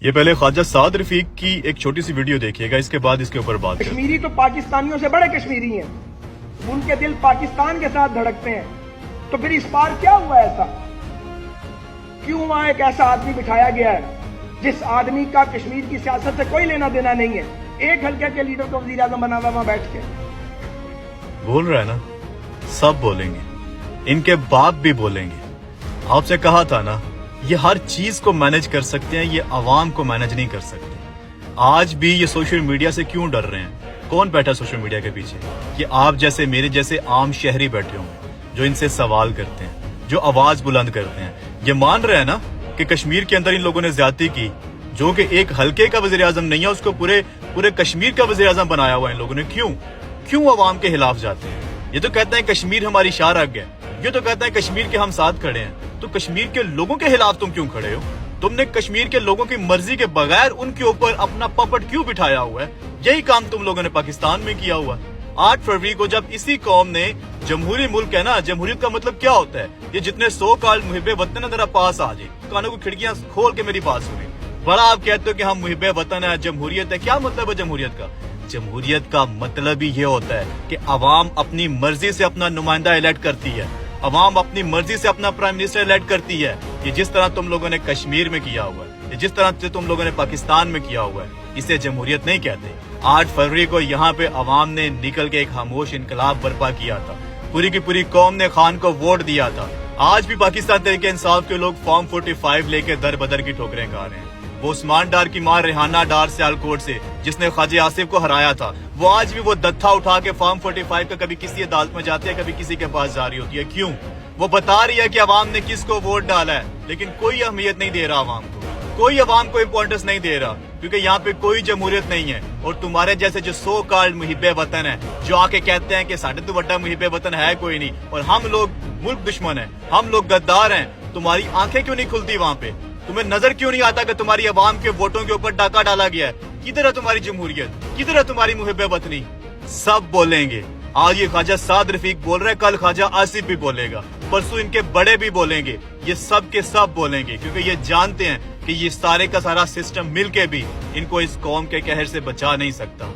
یہ پہلے خواجہ سعد رفیق کی ایک چھوٹی سی ویڈیو دیکھیے گا، اس کے بعد اس کے اوپر بات کریں۔ کشمیری تو پاکستانیوں سے بڑے کشمیری ہیں، ان کے دل پاکستان کے ساتھ دھڑکتے ہیں، تو پھر اس بار کیا ہوا ایسا؟ کیوں وہاں ایک ایسا آدمی بٹھایا گیا ہے جس آدمی کا کشمیر کی سیاست سے کوئی لینا دینا نہیں ہے؟ ایک حلقے کے لیڈر کو وزیر اعظم بنا ہوا وہاں بیٹھ کے بول رہا ہے نا، سب بولیں گے، ان کے باپ بھی بولیں گے۔ آپ سے کہا تھا نا، یہ ہر چیز کو مینج کر سکتے ہیں، یہ عوام کو مینج نہیں کر سکتے۔ آج بھی یہ سوشل میڈیا سے کیوں ڈر رہے ہیں؟ کون بیٹھا سوشل میڈیا کے پیچھے؟ کہ آپ جیسے میرے جیسے عام شہری بیٹھے ہوں جو ان سے سوال کرتے ہیں، جو آواز بلند کرتے ہیں۔ یہ مان رہے ہیں نا کہ کشمیر کے اندر ان لوگوں نے زیادتی کی، جو کہ ایک حلقے کا وزیر اعظم نہیں ہے، اس کو پورے کشمیر کا وزیر اعظم بنایا ہوا ہے ان لوگوں نے۔ کیوں عوام کے خلاف جاتے ہیں؟ یہ تو کہتے ہیں کشمیر ہماری شاہ رگ ہے، یہ تو کہتے ہیں کشمیر کے ہم ساتھ کھڑے ہیں، تو کشمیر کے لوگوں کے خلاف تم کیوں کھڑے ہو؟ تم نے کشمیر کے لوگوں کی مرضی کے بغیر ان کے اوپر اپنا پپٹ کیوں بٹھایا ہوا ہے؟ یہی کام تم لوگوں نے پاکستان میں کیا ہوا ہے۔ 8 فروری کو جب اسی قوم نے جمہوری ملک ہے نا، جمہوریت کا مطلب کیا ہوتا ہے؟ یہ جتنے سو کال محب وطن ذرا پاس آ جائیں، کانوں کو کھڑکیاں کھول کے میری بات سنیں۔ بڑا آپ کہتے ہو کہ ہم محب وطن ہے، جمہوریت ہے، کیا مطلب ہے جمہوریت کا؟ جمہوریت کا مطلب ہی یہ ہوتا ہے کہ عوام اپنی مرضی سے اپنا نمائندہ الیکٹ کرتی ہے، عوام اپنی مرضی سے اپنا پرائم منسٹر الیکٹ کرتی ہے۔ یہ جس طرح تم لوگوں نے کشمیر میں کیا ہوا ہے، یہ جس طرح سے تم لوگوں نے پاکستان میں کیا ہوا ہے، اسے جمہوریت نہیں کہتے۔ 8 فروری کو یہاں پہ عوام نے نکل کے ایک خاموش انقلاب برپا کیا تھا، پوری کی پوری قوم نے خان کو ووٹ دیا تھا۔ آج بھی پاکستان تحریک انصاف کے لوگ فارم 45 لے کے در بدر کی ٹھوکریں کھا رہے ہیں۔ وہ عثمان ڈار کی ماں ریحانہ ڈار سیالکوٹ سے جس نے خواجہ آصف کو ہرایا تھا، وہ آج بھی وہ دتھا اٹھا کے فارم 45 کا کبھی کسی عدالت میں جاتی ہے، کبھی کسی کے پاس جاری ہوتی ہے۔ کیوں؟ وہ بتا رہی ہے کہ عوام نے کس کو ووٹ ڈالا ہے، لیکن کوئی اہمیت نہیں دے رہا عوام کو، کوئی عوام کو امپورٹنس نہیں دے رہا، کیونکہ یہاں پہ کوئی جمہوریت نہیں ہے۔ اور تمہارے جیسے جو سو کالڈ محب وطن ہیں، جو آ کے کہتے ہیں کہ ساڈے تو بڑا محب وطن ہے کوئی نہیں، اور ہم لوگ ملک دشمن ہیں، ہم لوگ غدار ہیں، تمہاری آنکھیں کیوں نہیں کھلتی وہاں پہ؟ تمہیں نظر کیوں نہیں آتا کہ تمہاری عوام کے ووٹوں کے اوپر ڈاکہ ڈالا گیا ہے؟ کدھر ہے تمہاری جمہوریت؟ کدھر ہے تمہاری محب وطنی؟ سب بولیں گے۔ آج یہ خواجہ سعد رفیق بول رہے ہیں، کل خواجہ آصف بھی بولے گا، پرسوں ان کے بڑے بھی بولیں گے، یہ سب کے سب بولیں گے، کیونکہ یہ جانتے ہیں کہ یہ سارے کا سارا سسٹم مل کے بھی ان کو اس قوم کے قہر سے بچا نہیں سکتا۔